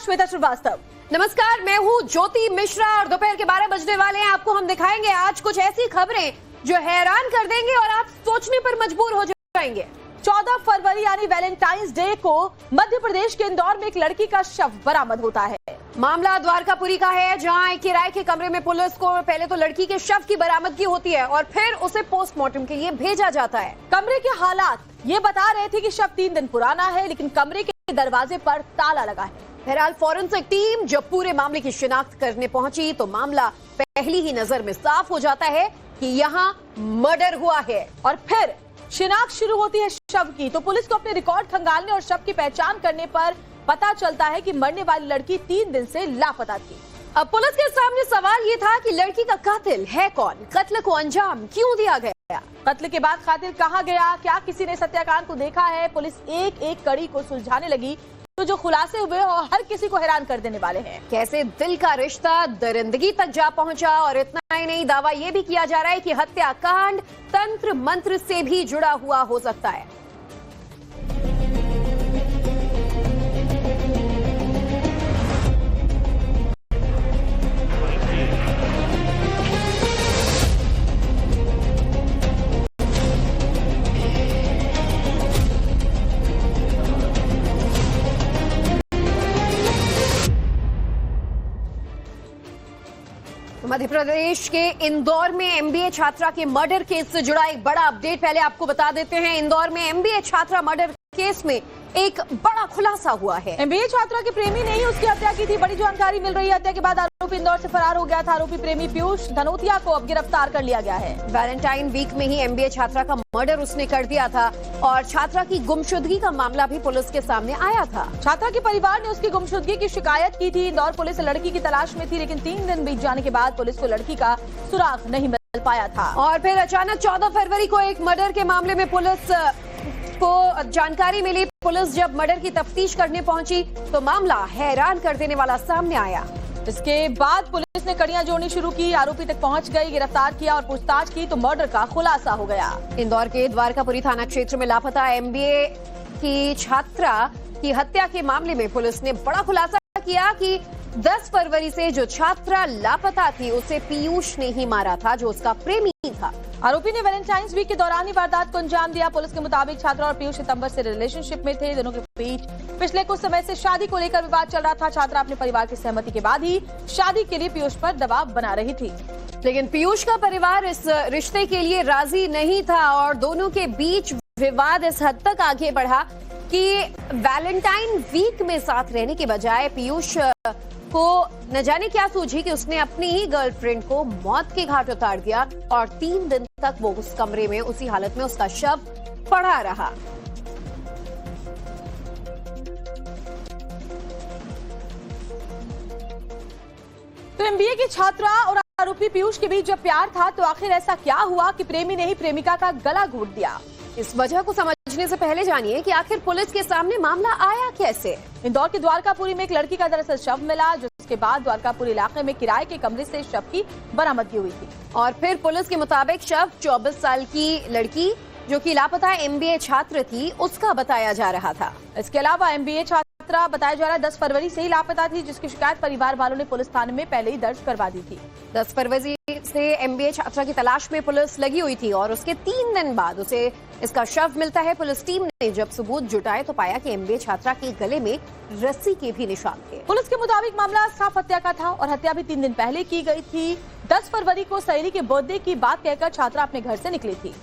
श्वेता श्रीवास्तव। नमस्कार, मैं हूँ ज्योति मिश्रा और दोपहर के 12 बजने वाले हैं। आपको हम दिखाएंगे आज कुछ ऐसी खबरें जो हैरान कर देंगे और आप सोचने पर मजबूर हो जाएंगे। 14 फरवरी यानी वैलेंटाइंस डे को मध्य प्रदेश के इंदौर में एक लड़की का शव बरामद होता है। मामला द्वारकापुरी का है, जहां एक किराए के कमरे में पुलिस को पहले तो लड़की के शव की बरामदगी होती है और फिर उसे पोस्टमार्टम के लिए भेजा जाता है। कमरे के हालात ये बता रहे थे कि शव 3 दिन पुराना है, लेकिन कमरे के दरवाजे पर ताला लगा है। बहरहाल फॉरेंसिक टीम जब पूरे मामले की शिनाख्त करने पहुंची तो मामला पहली ही नजर में साफ हो जाता है कि यहाँ मर्डर हुआ है। और फिर शिनाख्त शुरू होती है शव की, तो पुलिस को अपने रिकॉर्ड खंगालने और शव की पहचान करने पर पता चलता है कि मरने वाली लड़की 3 दिन से लापता थी। अब पुलिस के सामने सवाल ये था कि लड़की का कातिल है कौन, कत्ल को अंजाम क्यों दिया गया, कत्ल के बाद कातिल कहाँ गया, क्या किसी ने सत्याकांड को देखा है। पुलिस एक एक कड़ी को सुलझाने लगी, तो जो खुलासे हुए और हर किसी को हैरान कर देने वाले हैं। कैसे दिल का रिश्ता दरिंदगी तक जा पहुंचा, और इतना ही नहीं, दावा यह भी किया जा रहा है कि हत्याकांड तंत्र मंत्र से भी जुड़ा हुआ हो सकता है। मध्य प्रदेश के इंदौर में एमबीए छात्रा के मर्डर केस से जुड़ा एक बड़ा अपडेट पहले आपको बता देते हैं। इंदौर में एमबीए छात्रा मर्डर केस में एक बड़ा खुलासा हुआ है। एमबीए छात्रा के प्रेमी ने ही उसकी हत्या की थी, बड़ी जानकारी मिल रही है। हत्या के बाद आरोपी इंदौर से फरार हो गया था। आरोपी प्रेमी पीयूष धनोतिया को अब गिरफ्तार कर लिया गया है। वैलेंटाइन वीक में ही एमबीए छात्रा का मर्डर उसने कर दिया था और छात्रा की गुमशुदगी का मामला भी पुलिस के सामने आया था। छात्रा के परिवार ने उसकी गुमशुदगी की शिकायत की थी। इंदौर पुलिस लड़की की तलाश में थी, लेकिन 3 दिन बीत जाने के बाद पुलिस को लड़की का सुराग नहीं मिल पाया था। और फिर अचानक 14 फरवरी को एक मर्डर के मामले में पुलिस को जानकारी मिली। पुलिस जब मर्डर की तफ्तीश करने पहुंची तो मामला हैरान कर देने वाला सामने आया। इसके बाद पुलिस ने कड़ियां जोड़नी शुरू की, आरोपी तक पहुंच गई, गिरफ्तार किया और पूछताछ की तो मर्डर का खुलासा हो गया। इंदौर के द्वारकापुरी थाना क्षेत्र में लापता एमबीए की छात्रा की हत्या के मामले में पुलिस ने बड़ा खुलासा किया कि 10 फरवरी से जो छात्रा लापता थी उसे पीयूष ने ही मारा था, जो उसका प्रेमी था। आरोपी ने वैलेंटाइंस वीक के दौरान ही वारदात को अंजाम दिया। पुलिस के मुताबिक छात्रा और पीयूष सितंबर से रिलेशनशिप में थे। दोनों के बीच पिछले कुछ समय से शादी को लेकर विवाद चल रहा था। छात्रा अपने परिवार की सहमति के बाद ही शादी के लिए पीयूष पर दबाव बना रही थी, लेकिन पीयूष का परिवार इस रिश्ते के लिए राजी नहीं था और दोनों के बीच विवाद इस हद तक आगे बढ़ा कि वैलेंटाइन वीक में साथ रहने के बजाय पीयूष को न जाने क्या सूझी कि उसने अपनी ही गर्लफ्रेंड को मौत के घाट उतार दिया और 3 दिन तक वो उस कमरे में उसी हालत में उसका शव पड़ा रहा। तो एमबीए की छात्रा और आरोपी पीयूष के बीच जब प्यार था तो आखिर ऐसा क्या हुआ कि प्रेमी ने ही प्रेमिका का गला घोट दिया। इस वजह को समझने से पहले जानिए कि आखिर पुलिस के सामने मामला आया कैसे। इंदौर के द्वारकापुरी में एक लड़की का दरअसल शव मिला, जिसके बाद द्वारकापुरी इलाके में किराए के कमरे से शव की बरामदगी हुई थी। और फिर पुलिस के मुताबिक शव 24 साल की लड़की जो कि लापता एमबीए छात्र थी उसका बताया जा रहा था। इसके अलावा एमबीए छात्रा बताया जा रहा है 10 फरवरी से ही लापता थी, जिसकी शिकायत परिवार वालों ने पुलिस थाने में पहले ही दर्ज करवा दी थी। 10 फरवरी से एमबीए छात्रा की तलाश में पुलिस लगी हुई थी और उसके 3 दिन बाद उसे इसका शव मिलता है। पुलिस टीम ने जब सबूत जुटाए तो पाया कि एमबीए छात्रा के गले में रस्सी के भी निशान थे। पुलिस के मुताबिक मामला साफ हत्या का था और हत्या भी 3 दिन पहले की गई थी। 10 फरवरी को सहेली के बर्थडे की बात कहकर छात्रा अपने घर से निकली थी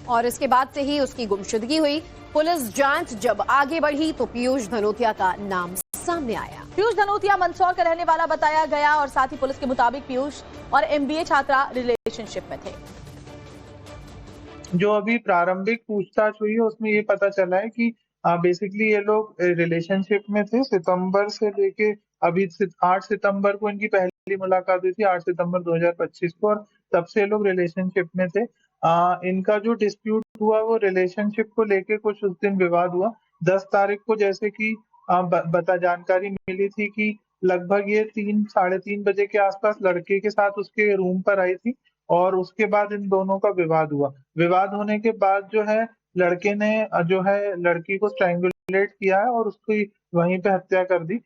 और इसके बाद से ही उसकी गुमशुदगी हुई। पुलिस जांच जब आगे बढ़ी तो पीयूष धनोतिया का नाम सामने आया। पीयूष धनोतिया मंदसौर का रहने वाला बताया गया और साथ ही पुलिस के मुताबिक पीयूष और एमबीए छात्रा रिलेशनशिप में थे। जो अभी प्रारंभिक पूछताछ हुई है उसमें ये पता चला है कि बेसिकली ये लोग रिलेशनशिप में थे। सितंबर से लेके अभी 8 सितंबर को इनकी पहली मुलाकात हुई थी, 8 सितंबर 2025 को, और तब से ये लोग रिलेशनशिप में थे। इनका जो डिस्प्यूट हुआ वो रिलेशनशिप को लेके कुछ उस दिन विवाद हुआ। 10 तारीख को जैसे कि जानकारी मिली थी कि लगभग ये 3-3:30 बजे के आसपास लड़के के साथ उसके रूम पर आई थी और उसके बाद इन दोनों का विवाद हुआ। विवाद होने के बाद जो है लड़के ने जो है लड़की को स्ट्रैंगुलेट किया है और उसकी वहीं पे हत्या कर दी।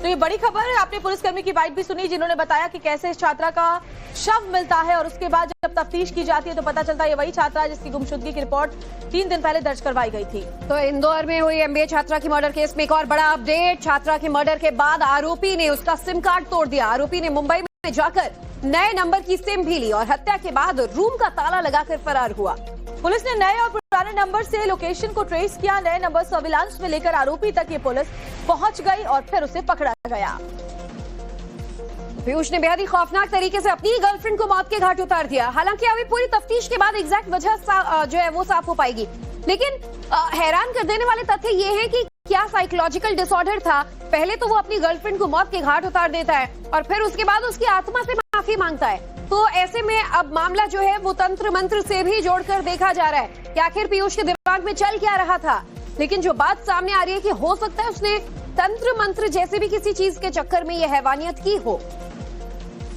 तो ये बड़ी खबर है। आपने पुलिसकर्मी की बाइट भी सुनी जिन्होंने बताया कि कैसे इस छात्रा का शव मिलता है और उसके बाद जब तफ्तीश की जाती है तो पता चलता है ये वही छात्रा है जिसकी गुमशुदगी की रिपोर्ट 3 दिन पहले दर्ज करवाई गई थी। तो इंदौर में हुई एमबीए छात्रा की मर्डर केस में एक और बड़ा अपडेट। छात्रा की मर्डर के बाद आरोपी ने उसका सिम कार्ड तोड़ दिया। आरोपी ने मुंबई में जाकर नए नंबर की सिम भी ली और हत्या के बाद रूम का ताला लगाकर फरार हुआ। पुलिस ने नए और पुराने नंबर से लोकेशन को ट्रेस किया। नए नंबर सर्विलांस में लेकर आरोपी तक ये पुलिस पहुंच गई और फिर उसे पकड़ा गया। पीयूष ने बेहद ही खौफनाक तरीके से अपनी गर्लफ्रेंड को मौत के घाट उतार दिया। हालांकि अभी पूरी तफ्तीश के बाद एग्जैक्ट वजह जो है वो साफ हो पाएगी, लेकिन हैरान कर देने वाले तथ्य ये है कि क्या साइकोलॉजिकल डिसऑर्डर था। पहले तो वो अपनी गर्लफ्रेंड को मौत के घाट उतार देता है और फिर उसके बाद उसकी आत्मा से माफी मांगता है। तो ऐसे में अब मामला जो है वो तंत्र मंत्र से भी जोड़कर देखा जा रहा है कि आखिर पीयूष के दिमाग में चल क्या रहा था। लेकिन जो बात सामने आ रही है कि हो सकता है उसने तंत्र मंत्र जैसे भी किसी चीज के चक्कर में ये हैवानियत की हो।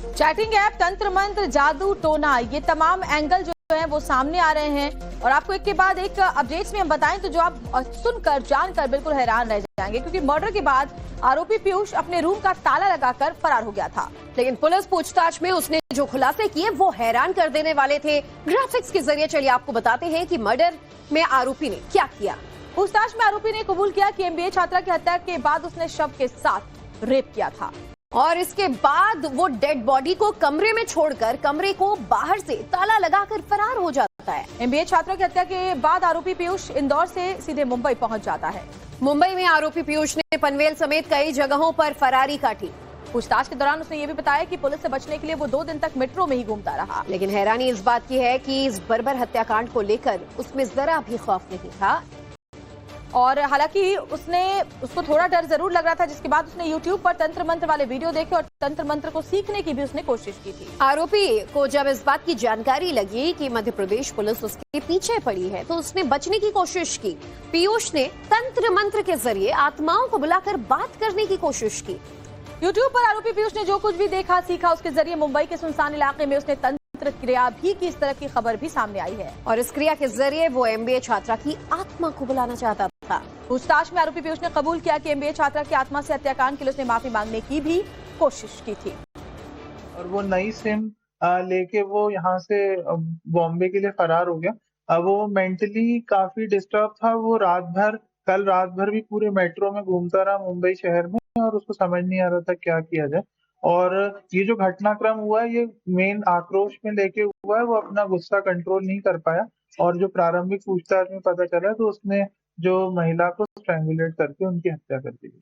चैटिंग ऐप, तंत्र मंत्र, जादू टोना, ये तमाम एंगल जो है वो सामने आ रहे हैं और आपको एक के बाद एक अपडेट्स में हम बताएं तो जो आप सुनकर जानकर बिल्कुल हैरान रह जाएंगे, क्योंकि मर्डर के बाद आरोपी पीयूष अपने रूम का ताला लगाकर फरार हो गया था। लेकिन पुलिस पूछताछ में उसने जो खुलासे किए वो हैरान कर देने वाले थे। ग्राफिक्स के जरिए चलिए आपको बताते हैं कि मर्डर में आरोपी ने क्या किया। पूछताछ में आरोपी ने कबूल किया कि एमबीए छात्रा की हत्या के बाद उसने शव के साथ रेप किया था और इसके बाद वो डेड बॉडी को कमरे में छोड़कर कमरे को बाहर से ताला लगाकर फरार हो जाता है। एमबीए छात्रा की हत्या के बाद आरोपी पीयूष इंदौर से सीधे मुंबई पहुंच जाता है। मुंबई में आरोपी पीयूष ने पनवेल समेत कई जगहों पर फरारी काटी। पूछताछ के दौरान उसने ये भी बताया कि पुलिस से बचने के लिए वो 2 दिन तक मेट्रो में ही घूमता रहा। लेकिन हैरानी इस बात की है कि इस बर्बर हत्याकांड को लेकर उसमें जरा भी खौफ नहीं था और हालांकि उसको थोड़ा डर जरूर लग रहा था, जिसके बाद उसने YouTube पर तंत्र मंत्र वाले वीडियो देखे और तंत्र मंत्र को सीखने की भी उसने कोशिश की थी। आरोपी को जब इस बात की जानकारी लगी कि मध्य प्रदेश पुलिस उसके पीछे पड़ी है तो उसने बचने की कोशिश की। पीयूष ने तंत्र मंत्र के जरिए आत्माओं को बुलाकर बात करने की कोशिश की। YouTube पर आरोपी पीयूष ने जो कुछ भी देखा सीखा उसके जरिए मुंबई के सुनसान इलाके में उसने तंत्र क्रिया भी की। इस तरह की खबर भी सामने आई है और इस क्रिया के जरिए वो एमबीए छात्रा की आत्मा को बुलाना चाहता था। पूछताछ में आरोपी पीयूष ने कबूल किया कि एमबीए छात्रा की आत्मा से हत्याकांड के लिए उसने माफी मांगने की भी कोशिश की थी और वो नई सिम लेके वो यहाँ से बॉम्बे के लिए फरार हो गया। वो मेंटली काफी डिस्टर्ब था। वो कल रात भर भी पूरे मेट्रो में घूमता रहा मुंबई शहर में और उसको समझ नहीं आ रहा था क्या किया जाए। और ये जो घटनाक्रम हुआ है ये मेन आक्रोश में लेके हुआ है। वो अपना गुस्सा कंट्रोल नहीं कर पाया और जो प्रारंभिक पूछताछ में पता चला तो उसने जो महिला को स्ट्रैंगुलेट करके उनकी हत्या कर दी।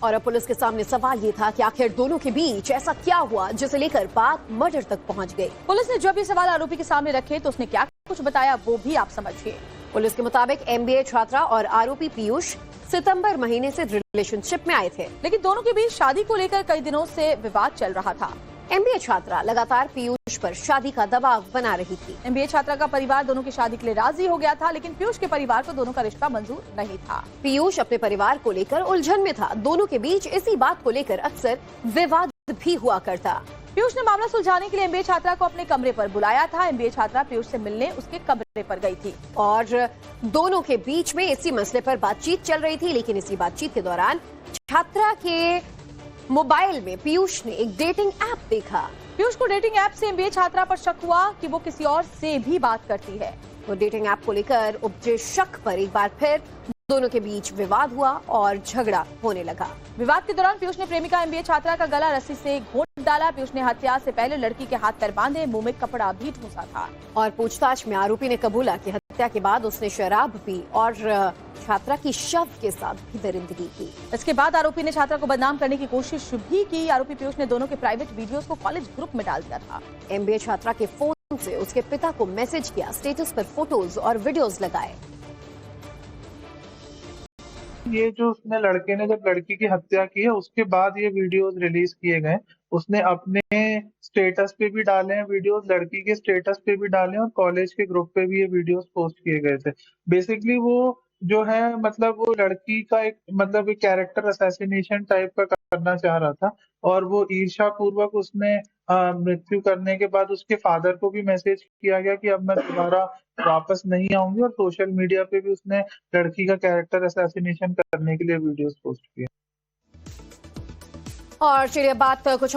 और अब पुलिस के सामने सवाल ये था कि आखिर दोनों के बीच ऐसा क्या हुआ जिसे लेकर बात मर्डर तक पहुंच गई। पुलिस ने जब ये सवाल आरोपी के सामने रखे तो उसने क्या कुछ बताया वो भी आप समझिए। पुलिस के मुताबिक एमबीए छात्रा और आरोपी पीयूष सितंबर महीने से रिलेशनशिप में आए थे, लेकिन दोनों के बीच शादी को लेकर कई दिनों से विवाद चल रहा था। एमबीए छात्रा लगातार पीयूष पर शादी का दबाव बना रही थी। एमबीए छात्रा का परिवार दोनों की शादी के लिए राजी हो गया था, लेकिन पीयूष के परिवार को दोनों का रिश्ता मंजूर नहीं था। पीयूष अपने परिवार को लेकर उलझन में था। दोनों के बीच इसी बात को लेकर अक्सर विवाद भी हुआ करता। पीयूष ने मामला सुलझाने के लिए एमबीए छात्रा को अपने कमरे पर बुलाया था। एमबीए छात्रा पीयूष से मिलने उसके कमरे पर गई थी और दोनों के बीच में इसी मसले पर बातचीत चल रही थी। लेकिन इसी बातचीत के दौरान छात्रा के मोबाइल में पीयूष ने एक डेटिंग ऐप देखा। पीयूष को डेटिंग ऐप से एमबीए छात्रा पर शक हुआ कि वो किसी और से भी बात करती है। वो डेटिंग ऐप को लेकर उपजे शक पर एक बार फिर दोनों के बीच विवाद हुआ और झगड़ा होने लगा। विवाद के दौरान पीयूष ने प्रेमिका एमबीए छात्रा का गला रस्सी से घोंट डाला। पीयूष ने हत्या से पहले लड़की के हाथ पैर बांधे, मुंह में कपड़ा भी ठूंसा था। और पूछताछ में आरोपी ने कबूला कि हत्या के बाद उसने शराब पी और छात्रा की शव के साथ भी दरिंदगी की। इसके बाद आरोपी ने छात्रा को बदनाम करने की कोशिश भी की। आरोपी पीयूष ने दोनों के प्राइवेट वीडियोस को कॉलेज ग्रुप में डाल दिया था। एमबीए छात्रा के फोन से उसके पिता को मैसेज किया, स्टेटस पर फोटोज और वीडियोस लगाए। ये जो उसने लड़के ने जब लड़की की हत्या की है उसके बाद ये वीडियोस रिलीज किए गए। उसने अपने स्टेटस पे भी डाले हैं वीडियोस, लड़की के स्टेटस पे भी डाले और कॉलेज के ग्रुप पे भी ये वीडियोस पोस्ट किए गए थे। बेसिकली वो जो है मतलब वो लड़की का एक कैरेक्टर असैसिनेशन टाइप का करना चाह रहा था और वो ईर्ष्या पूर्वक उसने मृत्यु करने के बाद उसके फादर को भी मैसेज किया गया कि अब मैं दोबारा वापस नहीं आऊंगी, और सोशल मीडिया पे भी उसने लड़की का कैरेक्टर असैसिनेशन करने के लिए वीडियोस पोस्ट किए। और चलिए बात कुछ